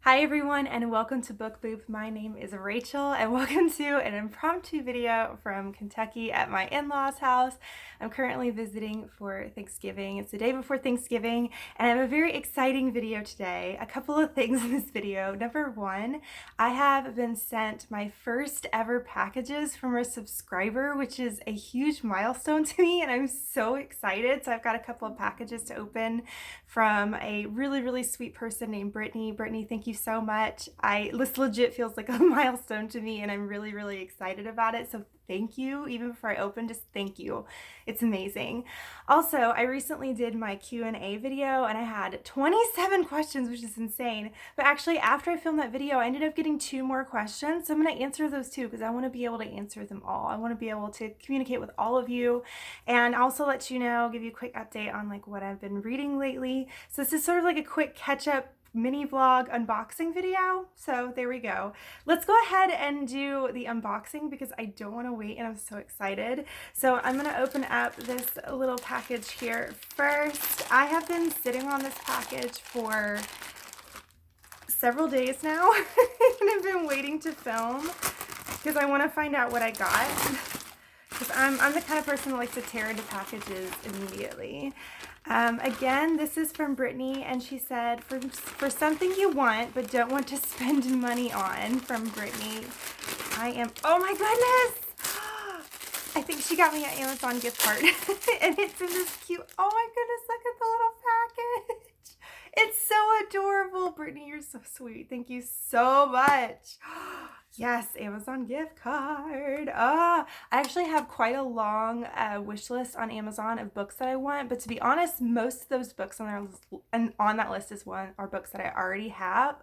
Hi everyone and welcome to Book Boop. My name is Rachel and welcome to an impromptu video from Kentucky at my in-laws house. I'm currently visiting for Thanksgiving. It's the day before Thanksgiving and I have a very exciting video today. A couple of things in this video. Number one, I have been sent my first ever packages from a subscriber, which is a huge milestone to me and I'm so excited. So I've got a couple of packages to open from a really sweet person named Brittany. Brittany, thank you so much. This legit feels like a milestone to me and I'm really excited about it. So thank you. Even before I open, just thank you. It's amazing. Also, I recently did my Q&A video and I had 27 questions, which is insane. But actually, after I filmed that video, I ended up getting 2 more questions. So I'm going to answer those too because I want to be able to answer them all. I want to be able to communicate with all of you and also let you know, give you a quick update on like what I've been reading lately. So this is sort of like a quick catch-up mini vlog unboxing video. So there we go. Let's go ahead and do the unboxing because I don't want to wait and I'm so excited. So I'm going to open up this little package here first. I have been sitting on this package for several days now and I've been waiting to film because I want to find out what I got. Because I'm the kind of person that likes to tear into packages immediately. Again, this is from Brittany, and she said, for something you want but don't want to spend money on, from Brittany. Oh my goodness! I think she got me an Amazon gift card. And it's in this cute, oh my goodness, look at the little package. It's so adorable. Brittany, you're so sweet. Thank you so much. Yes, Amazon gift card. I actually have quite a long wish list on Amazon of books that I want, but to be honest, most of those books on that list are books that I already have.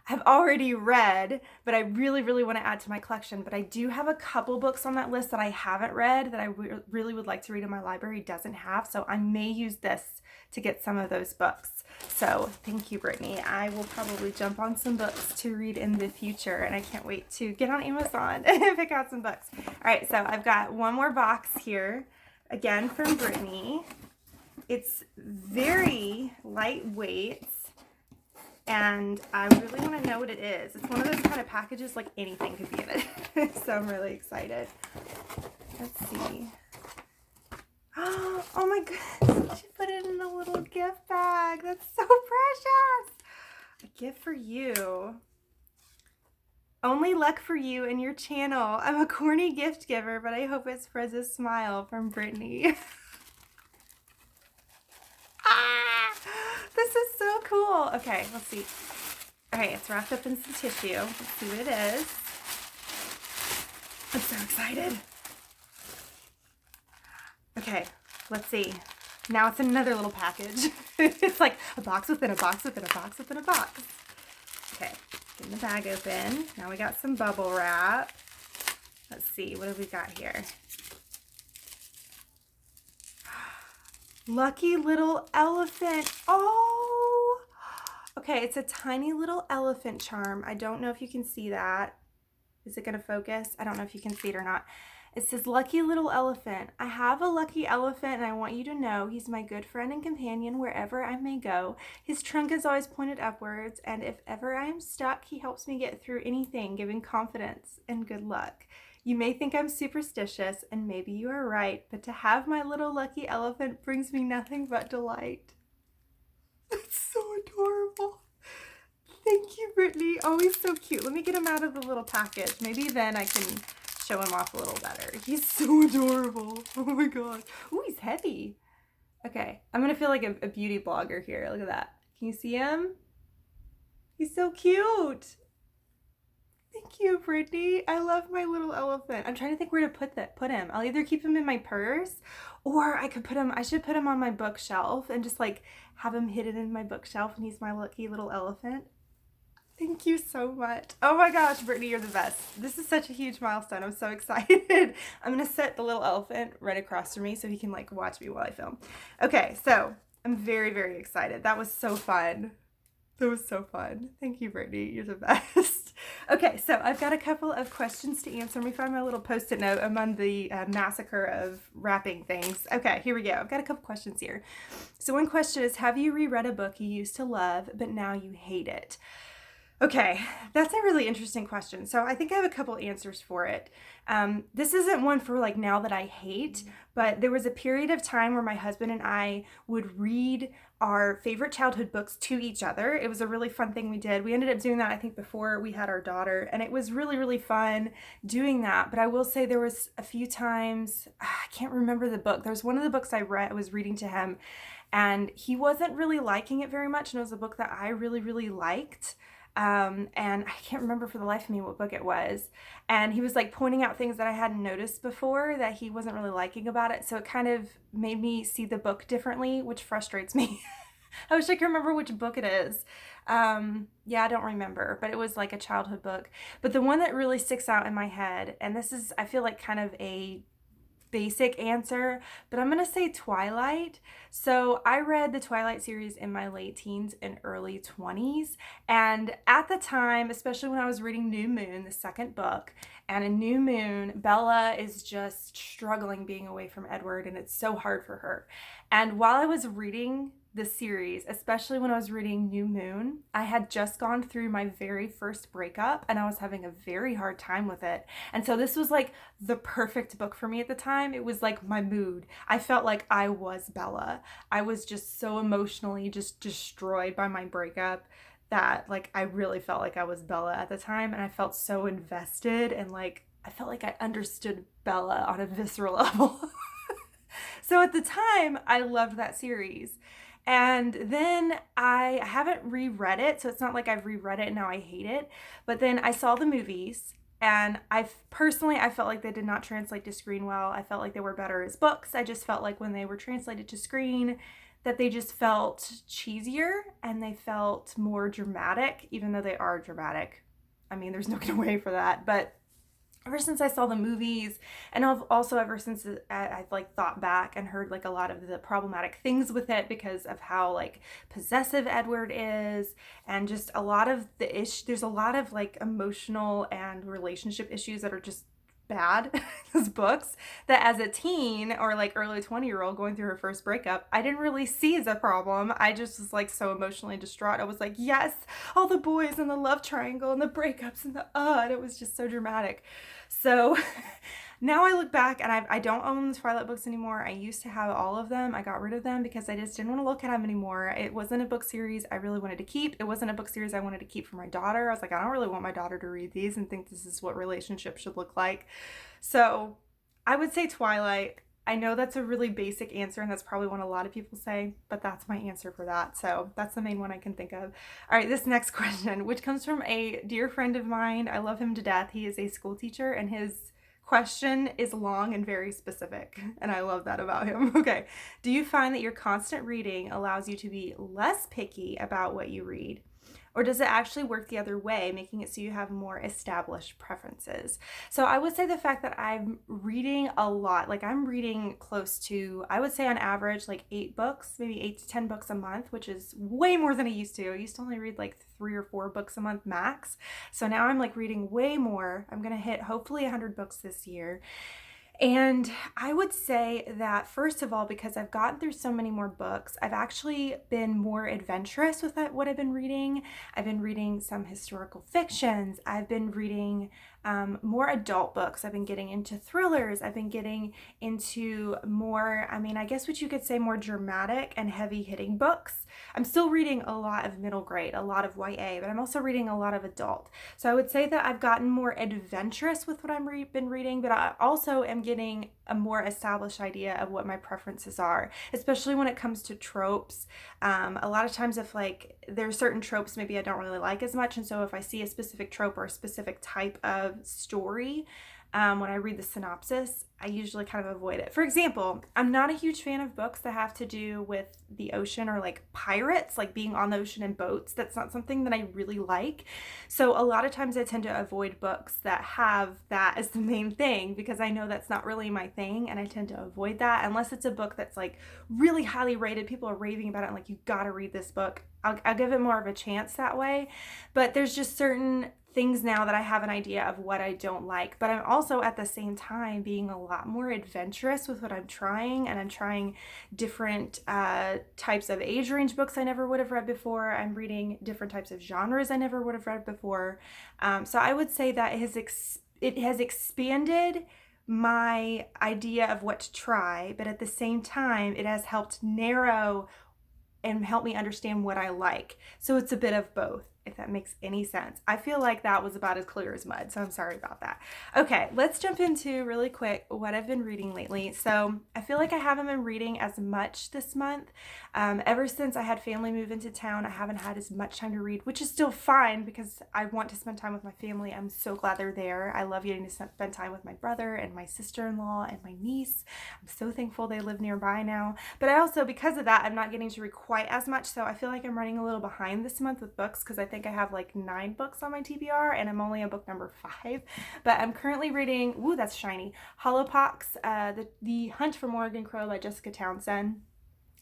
Have already read, but I really want to add to my collection. But I do have a couple books on that list that I haven't read that I really would like to read in my library doesn't have. So I may use this to get some of those books. So thank you, Brittany. I will probably jump on some books to read in the future, and I can't wait to get on Amazon and pick out some books. All right, so I've got one more box here, again from Brittany. It's very lightweight, and I really want to know what it is. It's one of those kind of packages like anything could be in it. So I'm really excited. Let's see. Oh my goodness, she put it in a little gift bag. That's so precious. A gift for you. Only luck for you and your channel. I'm a corny gift giver, but I hope it spreads a smile, from Brittany. This is so cool. Okay, let's see. All right, it's wrapped up in some tissue. Let's see what it is. I'm so excited. Okay, let's see. Now it's another little package. It's like a box within a box within a box within a box. Okay, getting the bag open. Now we got some bubble wrap. Let's see, what have we got here? Lucky little elephant. Oh! Okay, it's a tiny little elephant charm. I don't know if you can see that. Is it going to focus? I don't know if you can see it or not. It says, lucky little elephant. I have a lucky elephant and I want you to know he's my good friend and companion wherever I may go. His trunk is always pointed upwards, and if ever I am stuck, he helps me get through anything, giving confidence and good luck. You may think I'm superstitious, and maybe you are right, but to have my little lucky elephant brings me nothing but delight. That's so adorable. Thank you, Brittany. Always so cute. Let me get him out of the little package. Maybe then I can show him off a little better. He's so adorable. Oh my god. Ooh, he's heavy. Okay, I'm gonna feel like a beauty blogger here. Look at that. Can you see him? He's so cute. Thank you, Brittany. I love my little elephant. I'm trying to think where to put him. I'll either keep him in my purse, or I should put him on my bookshelf and just like have him hidden in my bookshelf, and he's my lucky little elephant. Thank you so much. Oh my gosh, Brittany, you're the best. This is such a huge milestone. I'm so excited. I'm gonna set the little elephant right across from me so he can like watch me while I film. Okay, so I'm very excited. That was so fun. That was so fun. Thank you, Brittany. You're the best. Okay, so I've got a couple of questions to answer. Let me find my little post-it note among the massacre of wrapping things. Okay, here we go. I've got a couple questions here. So one question is, have you reread a book you used to love, but now you hate it? Okay, that's a really interesting question. So I think I have a couple answers for it. This isn't one for like now that I hate, but there was a period of time where my husband and I would read our favorite childhood books to each other. It was a really fun thing we did. We ended up doing that, I think, before we had our daughter, and it was really, really fun doing that. But I will say there was a few times, I can't remember the book. There's one of the books I was reading to him, and he wasn't really liking it very much, and it was a book that I really, really liked. And I can't remember for the life of me what book it was. And he was like pointing out things that I hadn't noticed before that he wasn't really liking about it. So it kind of made me see the book differently, which frustrates me. I wish I could remember which book it is. Yeah, I don't remember, but it was like a childhood book. But the one that really sticks out in my head, and this is, I feel like, kind of a basic answer, but I'm gonna say Twilight. So I read the Twilight series in my late teens and early 20s, and at the time, especially when I was reading New Moon, the second book, and in New Moon, Bella is just struggling being away from Edward, and it's so hard for her. And while I was reading the series, especially when I was reading New Moon, I had just gone through my very first breakup and I was having a very hard time with it. And so this was like the perfect book for me at the time. It was like my mood. I felt like I was Bella. I was just so emotionally just destroyed by my breakup that like I really felt like I was Bella at the time, and I felt so invested, and like I felt like I understood Bella on a visceral level. So at the time, I loved that series. And then I haven't reread it, so it's not like I've reread it and now I hate it. But then I saw the movies, and I felt like they did not translate to screen well. I felt like they were better as books. I just felt like when they were translated to screen, that they just felt cheesier and they felt more dramatic, even though they are dramatic. I mean, there's no getting away for that. But ever since I saw the movies, and I've also ever since I've like thought back and heard like a lot of the problematic things with it because of how like possessive Edward is, and just a lot of there's a lot of like emotional and relationship issues that are just bad in those books, that as a teen or like early 20-year-old going through her first breakup, I didn't really see as a problem. I just was like so emotionally distraught. I was like, yes, all the boys and the love triangle and the breakups and and it was just so dramatic. So now I look back and I don't own the Twilight books anymore. I used to have all of them. I got rid of them because I just didn't want to look at them anymore. It wasn't a book series I really wanted to keep. It wasn't a book series I wanted to keep for my daughter. I was like, I don't really want my daughter to read these and think this is what relationships should look like. So I would say Twilight. I know that's a really basic answer, and that's probably one a lot of people say, but that's my answer for that. So that's the main one I can think of. All right, this next question, which comes from a dear friend of mine. I love him to death. He is a school teacher, and his question is long and very specific, and I love that about him. Okay, do you find that your constant reading allows you to be less picky about what you read? Or does it actually work the other way, making it so you have more established preferences? So I would say the fact that I'm reading a lot, like I'm reading close to, I would say on average, like 8 books, maybe 8 to 10 books a month, which is way more than I used to. I used to only read like 3 or 4 books a month max. So now I'm like reading way more. I'm going to hit hopefully 100 books this year. And I would say that, first of all, because I've gotten through so many more books, I've actually been more adventurous with what I've been reading. I've been reading some historical fictions. I've been reading more adult books. I've been getting into thrillers. I've been getting into more, I mean, I guess what you could say more dramatic and heavy hitting books. I'm still reading a lot of middle grade, a lot of YA, but I'm also reading a lot of adult. So I would say that I've gotten more adventurous with what I've been reading, but I also am getting a more established idea of what my preferences are, especially when it comes to tropes. A lot of times if like there's certain tropes maybe I don't really like as much, and so if I see a specific trope or a specific type of story, when I read the synopsis, I usually kind of avoid it. For example, I'm not a huge fan of books that have to do with the ocean or like pirates, like being on the ocean in boats. That's not something that I really like. So a lot of times I tend to avoid books that have that as the main thing because I know that's not really my thing, and I tend to avoid that unless it's a book that's like really highly rated. People are raving about it and like, you gotta read this book. I'll give it more of a chance that way. But there's just certain things now that I have an idea of what I don't like, but I'm also at the same time being a lot more adventurous with what I'm trying, and I'm trying different types of age range books I never would have read before. I'm reading different types of genres I never would have read before. So I would say that it has expanded my idea of what to try, but at the same time, it has helped narrow and help me understand what I like. So it's a bit of both, if that makes any sense. I feel like that was about as clear as mud, so I'm sorry about that. Okay, let's jump into really quick what I've been reading lately. So I feel like I haven't been reading as much this month. Ever since I had family move into town, I haven't had as much time to read, which is still fine because I want to spend time with my family. I'm so glad they're there. I love getting to spend time with my brother and my sister-in-law and my niece. I'm so thankful they live nearby now. But I also, because of that, I'm not getting to read quite as much, so I feel like I'm running a little behind this month with books because I think I have like 9 books on my TBR and I'm only on book number 5. But I'm currently reading, ooh, that's shiny, Hollowpox, the Hunt for Morgan Crow by Jessica Townsend.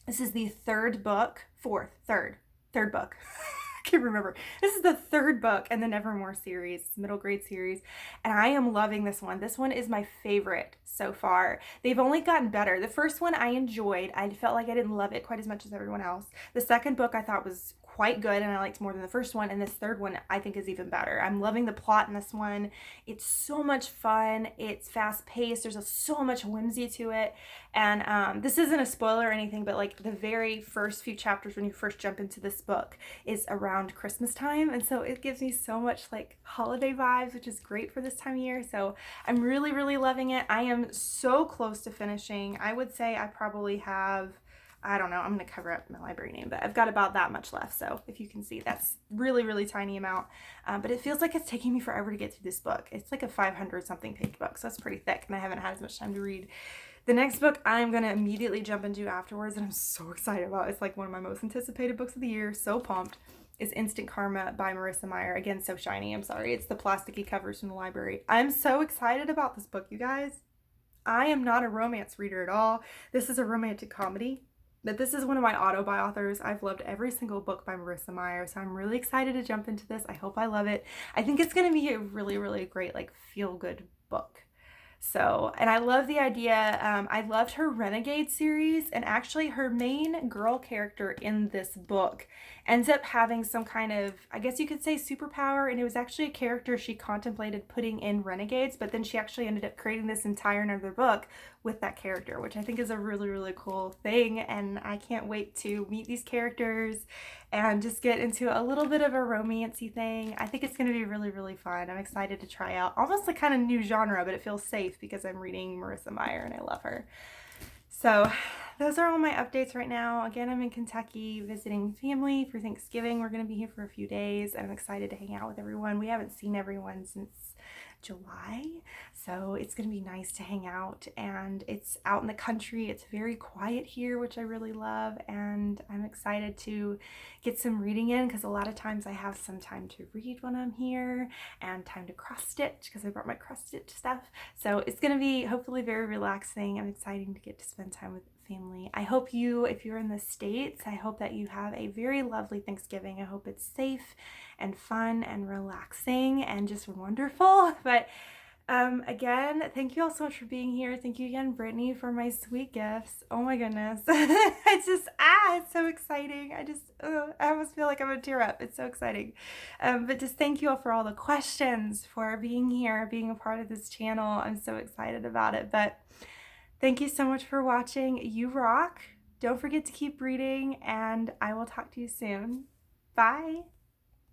This is the third book, third book. I can't remember. This is the third book in the Nevermore series, middle grade series, and I am loving this one. This one is my favorite so far. They've only gotten better. The first one I enjoyed. I felt like I didn't love it quite as much as everyone else. The second book I thought was quite good and I liked more than the first one, and this third one I think is even better. I'm loving the plot in this one. It's so much fun. It's fast paced. There's so much whimsy to it, and this isn't a spoiler or anything, but like the very first few chapters when you first jump into this book is around Christmas time, and so it gives me so much like holiday vibes, which is great for this time of year. So I'm really loving it. I am so close to finishing. I would say I probably have, I don't know, I'm going to cover up my library name, but I've got about that much left. So if you can see, that's really tiny amount. But it feels like it's taking me forever to get through this book. It's like a 500 something page book, so that's pretty thick, and I haven't had as much time to read. The next book I'm going to immediately jump into afterwards, and I'm so excited about. It's like one of my most anticipated books of the year. So pumped. Is Instant Karma by Marissa Meyer. Again, so shiny. I'm sorry. It's the plasticky covers from the library. I'm so excited about this book, you guys. I am not a romance reader at all. This is a romantic comedy. But this is one of my auto-buy authors. I've loved every single book by Marissa Meyer, so I'm really excited to jump into this. I hope I love it. I think it's going to be a really great, like, feel-good book. So, and I love the idea. I loved her Renegade series, and actually her main girl character in this book ends up having some kind of, I guess you could say, superpower, and it was actually a character she contemplated putting in Renegades, but then she actually ended up creating this entire another book with that character, which I think is a really cool thing, and I can't wait to meet these characters and just get into a little bit of a romancy thing. I think it's going to be really fun. I'm excited to try out almost a kind of new genre, but it feels safe because I'm reading Marissa Meyer and I love her. So those are all my updates right now. Again, I'm in Kentucky visiting family for Thanksgiving. We're going to be here for a few days, and I'm excited to hang out with everyone. We haven't seen everyone since July, so it's going to be nice to hang out, and it's out in the country. It's very quiet here, which I really love, and I'm excited to get some reading in because a lot of times I have some time to read when I'm here and time to cross stitch because I brought my cross stitch stuff. So it's going to be hopefully very relaxing. I'm excited to get to spend time with family. I hope you, if you're in the States, I hope that you have a very lovely Thanksgiving. I hope it's safe and fun and relaxing and just wonderful. But again, thank you all so much for being here. Thank you again, Brittany, for my sweet gifts. Oh my goodness. It's just, it's so exciting. I almost feel like I'm gonna tear up. It's so exciting. But just thank you all for all the questions, for being here, being a part of this channel. I'm so excited about it. But thank you so much for watching. You rock. Don't forget to keep reading, and I will talk to you soon. Bye.